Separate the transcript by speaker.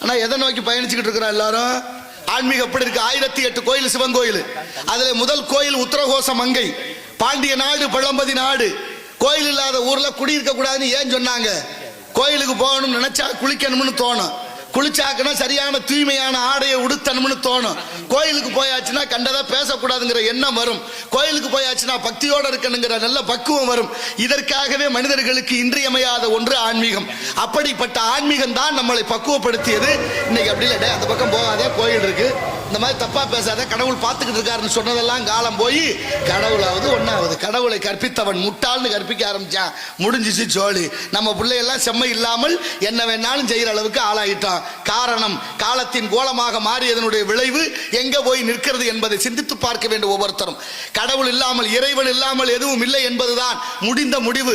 Speaker 1: ஆனா எதை நோக்கி பயணிச்சுக்கிட்டு இருக்கிறோம் எல்லாரும்? ஆன்மீகம் எப்படி இருக்கு? 1008 கோயில் சிவன் கோயில். அதுல முதல் கோயில் உத்தரகோச மங்கை, பாண்டிய நாடு, பழம்பதி நாடு. கோயில் இல்லாத ஊர்ல குடியிருக்க கூடாதுன்னு ஏன் சொன்னாங்க? கோயிலுக்கு போகணும்னு நினைச்சா குளிக்கணும்னு தோணும், குளிச்சாக்குனா சரியான தூய்மையான ஆடையை உடுத்தணும்னு தோணும். கோயிலுக்கு போயாச்சுன்னா கண்டதா பேசக்கூடாதுங்கிற எண்ணம் வரும். கோயிலுக்கு போயாச்சுன்னா பக்தியோட இருக்கணுங்கிற நல்ல பக்குவம் வரும். இதற்காகவே மனிதர்களுக்கு இன்றியமையாத ஒன்று ஆன்மீகம். அப்படிப்பட்ட ஆன்மீகம் தான் நம்மளை பக்குவப்படுத்தியது. இன்னைக்கு அப்படி இல்லை, அந்த பக்கம் போகாத, கோயில் இருக்கு, இந்த மாதிரி தப்பா பேசாத, கடவுள் பார்த்துக்கிட்டு இருக்காருன்னு சொன்னதெல்லாம் காலம் போய் கடவுளாவது ஒன்னாவது. கடவுளை கற்பித்தவன் முட்டாள்னு கற்பிக்க ஆரம்பிச்சான், முடிஞ்சிச்சு ஜோலி. நம்ம பிள்ளையெல்லாம் செம்மை இல்லாமல் என்ன வேணாலும் செய்யற அளவுக்கு ஆளாயிட்டான். காரணம், காலத்தின் கோலமாக மாறியதனுடைய விளைவு எங்க போய் நிற்கிறது என்பதை சிந்தித்து பார்க்க வேண்டும் ஒவ்வொருத்தரும். கடவுள் இல்லாமல், இறைவன் இல்லாமல் எதுவும் இல்லை என்பதுதான் முடிந்த முடிவு.